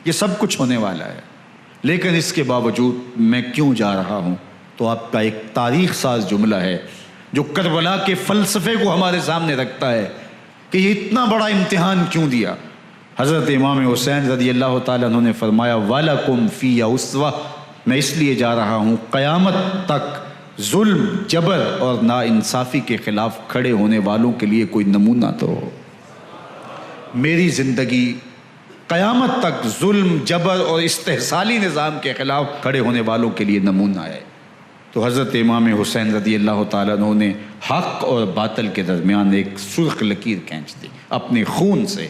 یہ سب کچھ ہونے والا ہے، لیکن اس کے باوجود میں کیوں جا رہا ہوں؟ تو آپ کا ایک تاریخ ساز جملہ ہے جو کربلا کے فلسفے کو ہمارے سامنے رکھتا ہے کہ یہ اتنا بڑا امتحان کیوں دیا۔ حضرت امام حسین رضی اللہ تعالیٰ عنہ نے فرمایا وَلَكُمْ فِيَّ أُسْوَةٌ، میں اس لیے جا رہا ہوں قیامت تک ظلم، جبر اور ناانصافی کے خلاف کھڑے ہونے والوں کے لیے کوئی نمونہ تو ہو۔ میری زندگی قیامت تک ظلم، جبر اور استحصالی نظام کے خلاف کھڑے ہونے والوں کے لیے نمونہ ہے۔ تو حضرت امام حسین رضی اللہ تعالیٰ عنہ نے حق اور باطل کے درمیان ایک سرخ لکیر کھینچ دی اپنے خون سے۔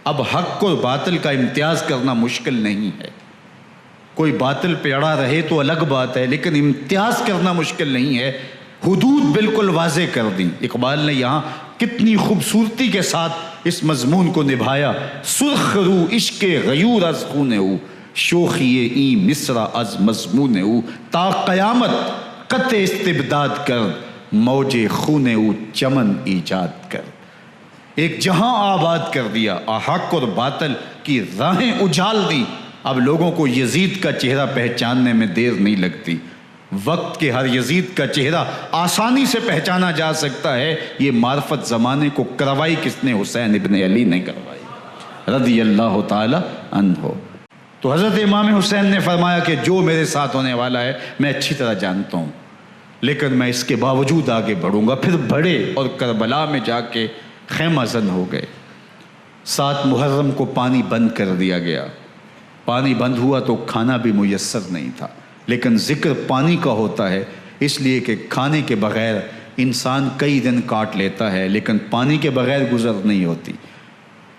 اب حق اور باطل کا امتیاز کرنا مشکل نہیں ہے، کوئی باطل پہ اڑا رہے تو الگ بات ہے، لیکن امتیاز کرنا مشکل نہیں ہے۔ حدود بالکل واضح کر دی۔ اقبال نے یہاں کتنی خوبصورتی کے ساتھ اس مضمون کو نبھایا۔ سرخ رو عشق غیور از خون او، شوخی این مصرع از مضمون او، تا قیامت قطع استبداد کر، موج خون او چمن ایجاد کر۔ ایک جہاں آباد کر دیا، حق اور باطل کی راہیں اجال دی۔ اب لوگوں کو یزید کا چہرہ پہچاننے میں دیر نہیں لگتی۔ وقت کے ہر یزید کا چہرہ آسانی سے پہچانا جا سکتا ہے۔ یہ معرفت زمانے کو کروائی کس نے؟ حسین ابن علی نے کروائی رضی اللہ تعالی عنہ۔ تو حضرت امام حسین نے فرمایا کہ جو میرے ساتھ ہونے والا ہے میں اچھی طرح جانتا ہوں، لیکن میں اس کے باوجود آگے بڑھوں گا۔ پھر بڑھے اور کربلا میں جا کے خیمہ زن ہو گئے۔ 7 محرم کو پانی بند کر دیا گیا۔ پانی بند ہوا تو کھانا بھی میسر نہیں تھا، لیکن ذکر پانی کا ہوتا ہے اس لیے کہ کھانے کے بغیر انسان کئی دن کاٹ لیتا ہے، لیکن پانی کے بغیر گزر نہیں ہوتی۔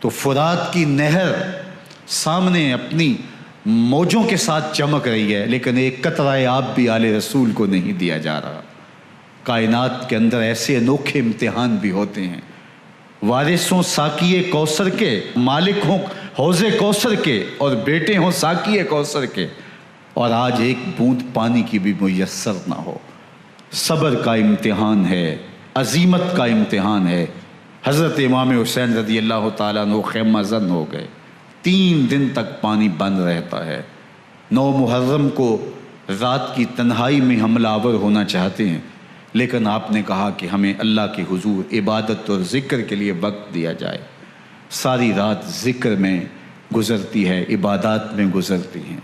تو فرات کی نہر سامنے اپنی موجوں کے ساتھ چمک رہی ہے، لیکن ایک قطرہ آب بھی آل رسول کو نہیں دیا جا رہا۔ کائنات کے اندر ایسے انوکھے امتحان بھی ہوتے ہیں۔ وارث ہوں ساقی کوثر کے، مالک ہوں حوض کوثر کے، اور بیٹے ہوں ساقی کوثر کے، اور آج ایک بوند پانی کی بھی میسر نہ ہو۔ صبر کا امتحان ہے، عزیمت کا امتحان ہے۔ حضرت امام حسین رضی اللہ تعالیٰ عنہ خیمہ زن ہو گئے۔ 3 دن تک پانی بند رہتا ہے۔ 9 محرم کو رات کی تنہائی میں حملہ آور ہونا چاہتے ہیں، لیکن آپ نے کہا کہ ہمیں اللہ کے حضور عبادت اور ذکر کے لیے وقت دیا جائے۔ ساری رات ذکر میں گزرتی ہے، عبادات میں گزرتی ہیں۔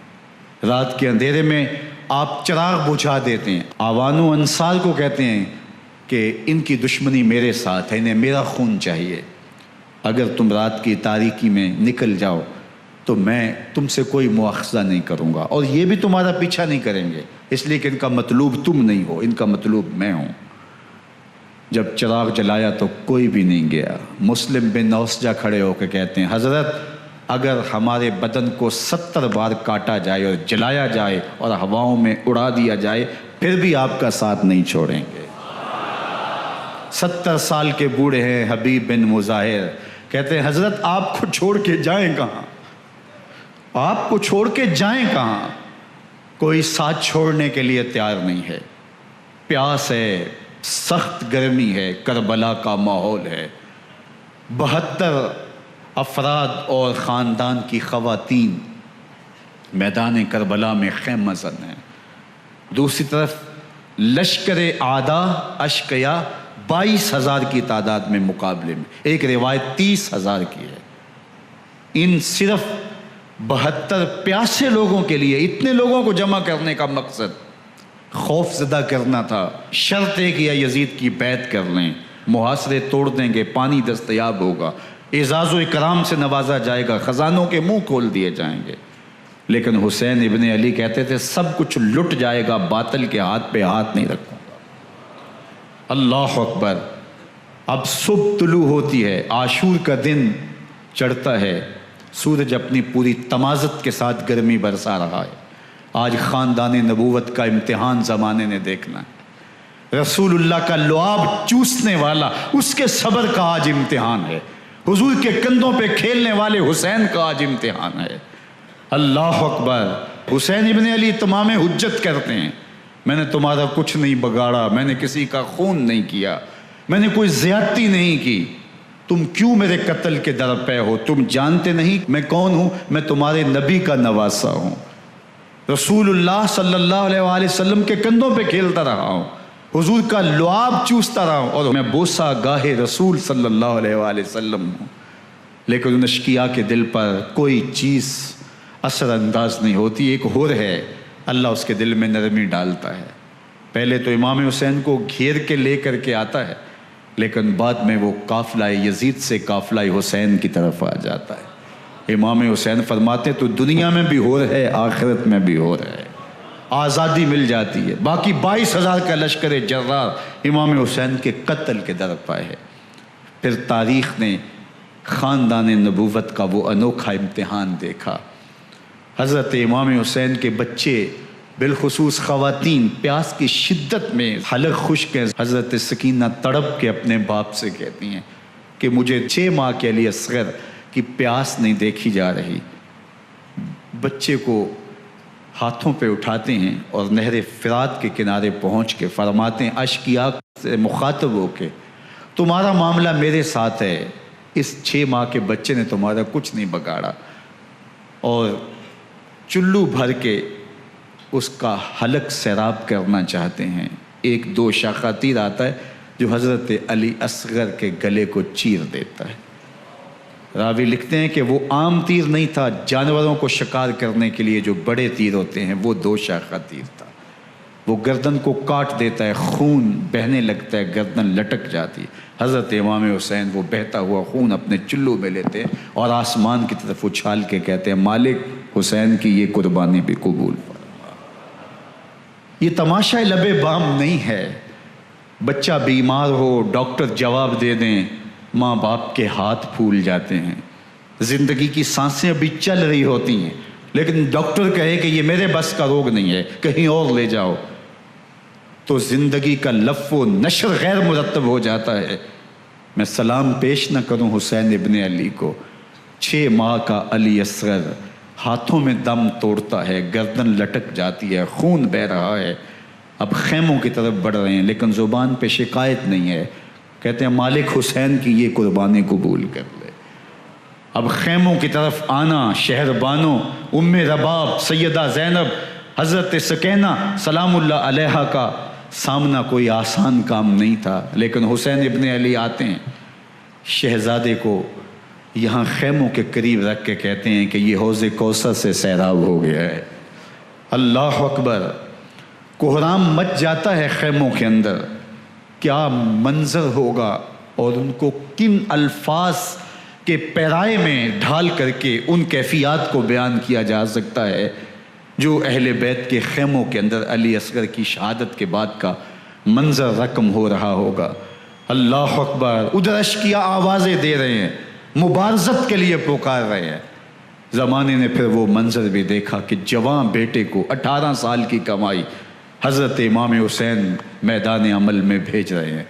رات کے اندھیرے میں آپ چراغ بجھا دیتے ہیں۔ آوان و انصار کو کہتے ہیں کہ ان کی دشمنی میرے ساتھ ہے، انہیں میرا خون چاہیے۔ اگر تم رات کی تاریکی میں نکل جاؤ تو میں تم سے کوئی مواخذہ نہیں کروں گا، اور یہ بھی تمہارا پیچھا نہیں کریں گے، اس لیے کہ ان کا مطلوب تم نہیں ہو، ان کا مطلوب میں ہوں۔ جب چراغ جلایا تو کوئی بھی نہیں گیا۔ مسلم بن نوسجہ کھڑے ہو کے کہتے ہیں حضرت اگر ہمارے بدن کو 70 بار کاٹا جائے اور جلایا جائے اور ہواؤں میں اڑا دیا جائے پھر بھی آپ کا ساتھ نہیں چھوڑیں گے۔ 70 سال کے بوڑھے ہیں حبیب بن مظاہر، کہتے ہیں حضرت آپ کو چھوڑ کے جائیں کہاں، آپ کو چھوڑ کے جائیں کہاں؟ کوئی ساتھ چھوڑنے کے لیے تیار نہیں ہے۔ پیاس ہے، سخت گرمی ہے، کربلا کا ماحول ہے، 72 افراد اور خاندان کی خواتین میدان کربلا میں خیمہ زن ہیں۔ دوسری طرف لشکر اعداء اشقیا 22,000 کی تعداد میں مقابلے میں، ایک روایت 30,000 کی ہے۔ ان صرف 72 پیاسے لوگوں کے لیے اتنے لوگوں کو جمع کرنے کا مقصد خوف زدہ کرنا تھا۔ شرط ہے کہ یا یزید کی بیعت کر لیں، محاصرے توڑ دیں گے، پانی دستیاب ہوگا، اعزاز و اکرام سے نوازا جائے گا، خزانوں کے منہ کھول دیے جائیں گے۔ لیکن حسین ابن علی کہتے تھے سب کچھ لٹ جائے گا، باطل کے ہاتھ پہ ہاتھ نہیں رکھوں گا۔ اللہ اکبر۔ اب صبح طلوع ہوتی ہے، عاشور کا دن چڑھتا ہے، سورج اپنی پوری تمازت کے ساتھ گرمی برسا رہا ہے۔ آج خاندان نبوت کا امتحان زمانے نے دیکھنا ہے۔ رسول اللہ کا لعاب چوسنے والا اس کے صبر کا آج امتحان ہے۔ حضور کے کندھوں پہ کھیلنے والے حسین کا آج امتحان ہے۔ اللہ اکبر۔ حسین ابن علی تمام حجت کرتے ہیں میں نے تمہارا کچھ نہیں بگاڑا، میں نے کسی کا خون نہیں کیا، میں نے کوئی زیادتی نہیں کی، تم کیوں میرے قتل کے در پے ہو؟ تم جانتے نہیں میں کون ہوں؟ میں تمہارے نبی کا نواسا ہوں، رسول اللہ صلی اللہ علیہ وآلہ وسلم کے کندھوں پہ کھیلتا رہا ہوں، حضور کا لعاب چوستا رہا ہوں، اور میں بوسہ گاہ رسول صلی اللہ علیہ وآلہ وسلم ہوں۔ لیکن ان اشقیاء کے دل پر کوئی چیز اثر انداز نہیں ہوتی۔ ایک ہور ہے، اللہ اس کے دل میں نرمی ڈالتا ہے۔ پہلے تو امام حسین کو گھیر کے لے کر کے آتا ہے، لیکن بعد میں وہ قافلہ یزید سے قافلہ حسین کی طرف آ جاتا ہے۔ امام حسین فرماتے تو دنیا میں بھی ہور ہے، آخرت میں بھی ہور ہے، آزادی مل جاتی ہے۔ باقی 22,000 کا لشکر جرار امام حسین کے قتل کے در پائے ہے۔ پھر تاریخ نے خاندان نبوت کا وہ انوکھا امتحان دیکھا۔ حضرت امام حسین کے بچے بالخصوص خواتین پیاس کی شدت میں حلق خشک ہیں۔ حضرت سکینہ تڑپ کے اپنے باپ سے کہتی ہیں کہ مجھے 6 ماہ کے علی اصغر کی پیاس نہیں دیکھی جا رہی۔ بچے کو ہاتھوں پہ اٹھاتے ہیں اور نہر فرات کے کنارے پہنچ کے فرماتے ہیں اشقیاء سے مخاطب ہو کے، تمہارا معاملہ میرے ساتھ ہے، اس 6 ماہ کے بچے نے تمہارا کچھ نہیں بگاڑا، اور چلو بھر کے اس کا حلق سیراب کرنا چاہتے ہیں۔ ایک 2 شاخہ تیر آتا ہے جو حضرت علی اصغر کے گلے کو چیر دیتا ہے۔ راوی لکھتے ہیں کہ وہ عام تیر نہیں تھا، جانوروں کو شکار کرنے کے لیے جو بڑے تیر ہوتے ہیں وہ 2 شاخہ تیر تھا۔ وہ گردن کو کاٹ دیتا ہے، خون بہنے لگتا ہے، گردن لٹک جاتی ہے۔ حضرت امام حسین وہ بہتا ہوا خون اپنے چلو میں لیتے ہیں اور آسمان کی طرف اچھال کے کہتے ہیں مالک حسین کی یہ قربانی بھی قبول فرما۔ یہ تماشا لب بام نہیں ہے، بچہ بیمار ہو ڈاکٹر جواب دے دیں، ماں باپ کے ہاتھ پھول جاتے ہیں، زندگی کی سانسیں ابھی چل رہی ہوتی ہیں، لیکن ڈاکٹر کہے کہ یہ میرے بس کا روگ نہیں ہے، کہیں اور لے جاؤ، تو زندگی کا لف و نشر غیر مرتب ہو جاتا ہے۔ میں سلام پیش نہ کروں حسین ابن علی کو، 6 ماہ کا علی اصغر ہاتھوں میں دم توڑتا ہے، گردن لٹک جاتی ہے، خون بہہ رہا ہے، اب خیموں کی طرف بڑھ رہے ہیں، لیکن زبان پہ شکایت نہیں ہے، کہتے ہیں مالک حسین کی یہ قربانی قبول کر لے۔ اب خیموں کی طرف آنا، شہر بانو، ام رباب، سیدہ زینب، حضرت سکینہ سلام اللہ علیہا کا سامنا کوئی آسان کام نہیں تھا، لیکن حسین ابن علی آتے ہیں، شہزادے کو یہاں خیموں کے قریب رکھ کے کہتے ہیں کہ یہ حوض کوثر سے سیراب ہو گیا ہے۔ اللہ اکبر، کوہرام مچ جاتا ہے خیموں کے اندر، کیا منظر ہوگا، اور ان کو کن الفاظ کے پیرائے میں ڈھال کر کے ان کیفیات کو بیان کیا جا سکتا ہے جو اہل بیت کے خیموں کے اندر علی اصغر کی شہادت کے بعد کا منظر رقم ہو رہا ہوگا۔ اللہ اکبر، ادھر اشقیاء آوازیں دے رہے ہیں، مبارزت کے لیے پکار رہے ہیں۔ زمانے نے پھر وہ منظر بھی دیکھا کہ جوان بیٹے کو 18 سال کی کمائی حضرت امام حسین میدان عمل میں بھیج رہے ہیں۔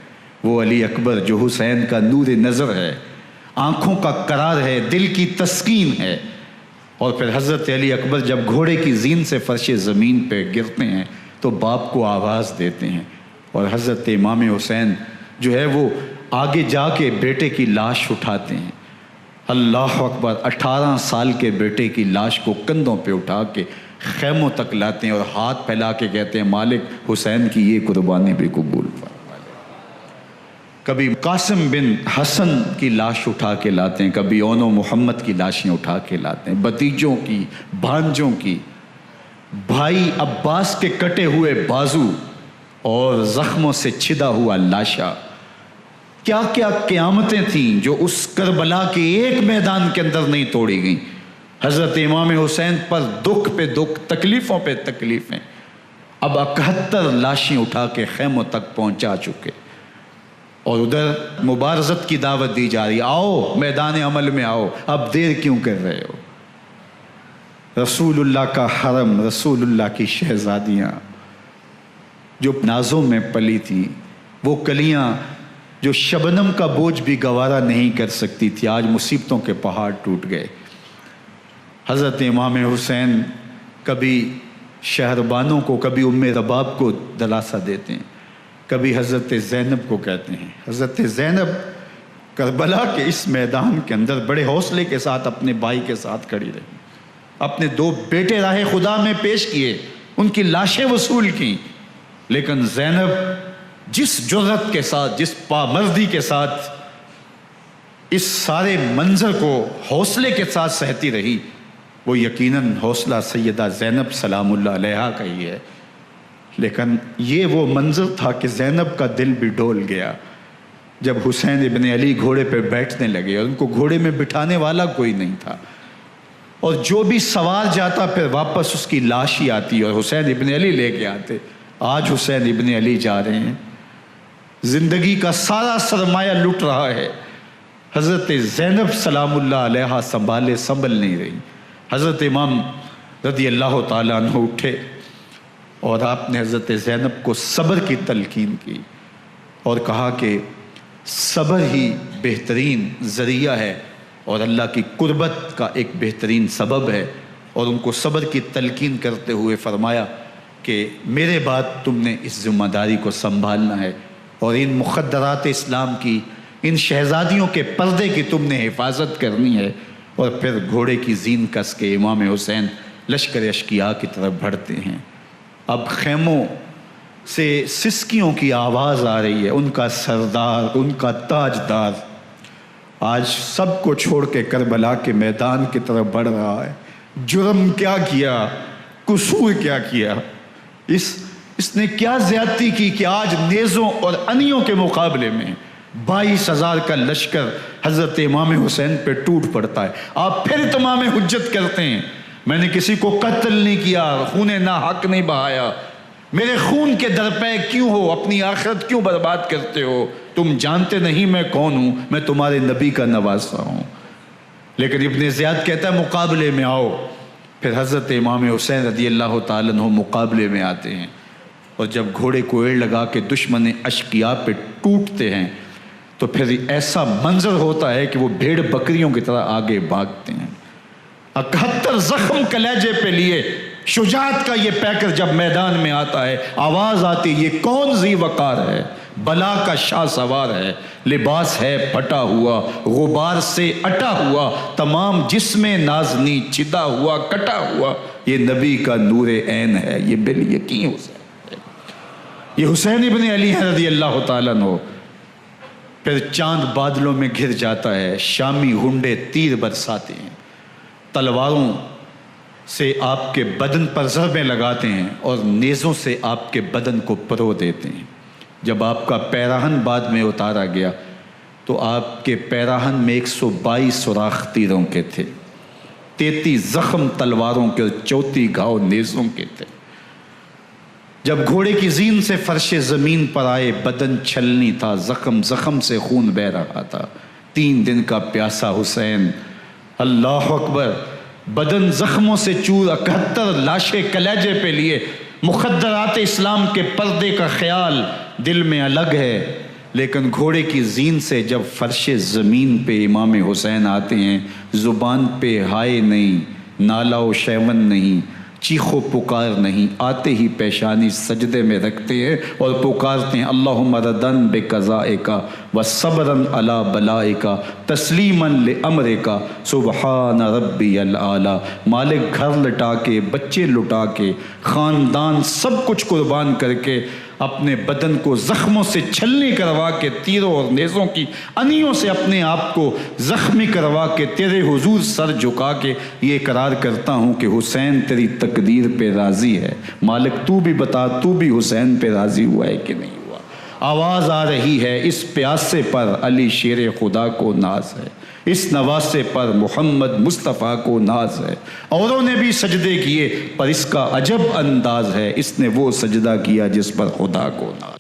وہ علی اکبر جو حسین کا نور نظر ہے، آنکھوں کا قرار ہے، دل کی تسکین ہے، اور پھر حضرت علی اکبر جب گھوڑے کی زین سے فرش زمین پہ گرتے ہیں تو باپ کو آواز دیتے ہیں، اور حضرت امام حسین جو ہے وہ آگے جا کے بیٹے کی لاش اٹھاتے ہیں۔ اللہ اکبر، 18 سال کے بیٹے کی لاش کو کندھوں پہ اٹھا کے خیموں تک لاتے ہیں اور ہاتھ پھیلا کے کہتے ہیں مالک حسین کی یہ قربانی بھی قبول فرما لے۔ کبھی قاسم بن حسن کی لاش اٹھا کے لاتے ہیں، کبھی اون و محمد کی لاشیں اٹھا کے لاتے ہیں، بھتیجوں کی، بھانجوں کی، بھائی عباس کے کٹے ہوئے بازو اور زخموں سے چھدا ہوا لاشا۔ کیا کیا قیامتیں تھیں جو اس کربلا کے ایک میدان کے اندر نہیں توڑی گئیں۔ حضرت امام حسین پر دکھ پہ دکھ، تکلیفوں پہ تکلیفیں، اب 71 لاشیں اٹھا کے خیموں تک پہنچا چکے، اور ادھر مبارزت کی دعوت دی جا رہی، آؤ میدان عمل میں آؤ، اب دیر کیوں کر رہے ہو۔ رسول اللہ کا حرم، رسول اللہ کی شہزادیاں جو نازوں میں پلی تھیں، وہ کلیاں جو شبنم کا بوجھ بھی گوارا نہیں کر سکتی تھی، آج مصیبتوں کے پہاڑ ٹوٹ گئے۔ حضرت امام حسین کبھی شہربانوں کو، کبھی ام رباب کو دلاسا دیتے ہیں، کبھی حضرت زینب کو کہتے ہیں۔ حضرت زینب کربلا کے اس میدان کے اندر بڑے حوصلے کے ساتھ اپنے بھائی کے ساتھ کھڑی رہی، اپنے 2 بیٹے راہ خدا میں پیش کیے، ان کی لاشیں وصول کی، لیکن زینب جس جرأت کے ساتھ، جس پامردی کے ساتھ اس سارے منظر کو حوصلے کے ساتھ سہتی رہی، وہ یقیناً حوصلہ سیدہ زینب سلام اللہ علیہا کا ہی ہے۔ لیکن یہ وہ منظر تھا کہ زینب کا دل بھی ڈول گیا جب حسین ابن علی گھوڑے پہ بیٹھنے لگے اور ان کو گھوڑے میں بٹھانے والا کوئی نہیں تھا، اور جو بھی سوار جاتا پھر واپس اس کی لاش ہی آتی اور حسین ابن علی لے کے آتے۔ آج حسین ابن علی جا رہے ہیں، زندگی کا سارا سرمایہ لٹ رہا ہے، حضرت زینب سلام اللہ علیہا سنبھل نہیں رہی۔ حضرت امام رضی اللہ تعالیٰ عنہ اٹھے اور آپ نے حضرت زینب کو صبر کی تلقین کی اور کہا کہ صبر ہی بہترین ذریعہ ہے اور اللہ کی قربت کا ایک بہترین سبب ہے، اور ان کو صبر کی تلقین کرتے ہوئے فرمایا کہ میرے بعد تم نے اس ذمہ داری کو سنبھالنا ہے اور ان مخدرات اسلام کی، ان شہزادیوں کے پردے کی تم نے حفاظت کرنی ہے۔ اور پھر گھوڑے کی زین کس کے امام حسین لشکر اشقیاء کی طرف بڑھتے ہیں۔ اب خیموں سے سسکیوں کی آواز آ رہی ہے، ان کا سردار، ان کا تاجدار آج سب کو چھوڑ کے کربلا کے میدان کی طرف بڑھ رہا ہے۔ جرم کیا کیا، قصور کیا کیا، اس نے کیا زیادتی کی کہ آج نیزوں اور انیوں کے مقابلے میں 22,000 کا لشکر حضرت امام حسین پہ ٹوٹ پڑتا ہے۔ آپ پھر اتمام حجت کرتے ہیں، میں نے کسی کو قتل نہیں کیا، خون ناحق نہیں بہایا، میرے خون کے درپے کیوں ہو، اپنی آخرت کیوں برباد کرتے ہو، تم جانتے نہیں میں کون ہوں، میں تمہارے نبی کا نواسا ہوں۔ لیکن ابن زیاد کہتا ہے مقابلے میں آؤ۔ پھر حضرت امام حسین رضی اللہ تعالیٰ عنہ مقابلے میں آتے ہیں، اور جب گھوڑے کو ایڑ لگا کے دشمن اشقیاء پہ ٹوٹتے ہیں تو پھر ایسا منظر ہوتا ہے کہ وہ بھیڑ بکریوں کی طرح آگے بھاگتے ہیں۔ 71 زخم کلیجے پہ لیے شجاعت کا یہ پیکر جب میدان میں آتا ہے، آواز آتی یہ کون ذی وقار ہے، بلا کا شاہ سوار ہے، لباس ہے پھٹا ہوا غبار سے اٹا ہوا، تمام جسم نازنی چدا ہوا کٹا ہوا، یہ نبی کا نور عین ہے، یہ بال یقین حسین ہے، یہ حسین ابن علی ہے رضی اللہ تعالیٰ عنہ۔ پھر چاند بادلوں میں گھر جاتا ہے، شامی ہنڈے تیر برساتے ہیں، تلواروں سے آپ کے بدن پر ضربیں لگاتے ہیں اور نیزوں سے آپ کے بدن کو پرو دیتے ہیں۔ جب آپ کا پیراہن بعد میں اتارا گیا تو آپ کے پیراہن میں 122 سوراخ تیروں کے تھے، 33 زخم تلواروں کے اور 34 گھاؤ نیزوں کے تھے۔ جب گھوڑے کی زین سے فرش زمین پر آئے، بدن چھلنی تھا، زخم زخم سے خون بہ رہا تھا، 3 دن کا پیاسا حسین، اللہ اکبر، بدن زخموں سے چور، 71 لاشیں کلیجے پہ لیے، مخدرات اسلام کے پردے کا خیال دل میں الگ ہے، لیکن گھوڑے کی زین سے جب فرش زمین پہ امام حسین آتے ہیں، زبان پہ ہائے نہیں، نالا و شیون نہیں، چیخ و پکار نہیں، آتے ہی پیشانی سجدے میں رکھتے ہیں اور پکارتے ہیں اللہم ردن بقضائک وصبرن علی بلائک تسلیما لامرک سبحان ربی الاعلی۔ مالک گھر لٹا کے، بچے لٹا کے، خاندان سب کچھ قربان کر کے، اپنے بدن کو زخموں سے چھلنی کروا کے، تیروں اور نیزوں کی انیوں سے اپنے آپ کو زخمی کروا کے، تیرے حضور سر جھکا کے یہ اقرار کرتا ہوں کہ حسین تیری تقدیر پہ راضی ہے، مالک تو بھی بتا، تو بھی حسین پہ راضی ہوا ہے کہ نہیں ہوا۔ آواز آ رہی ہے اس پیاسے پر علی شیر خدا کو ناز ہے، اس نواسے پر محمد مصطفیٰ کو ناز ہے، اوروں نے بھی سجدے کیے پر اس کا عجب انداز ہے، اس نے وہ سجدہ کیا جس پر خدا کو ناز۔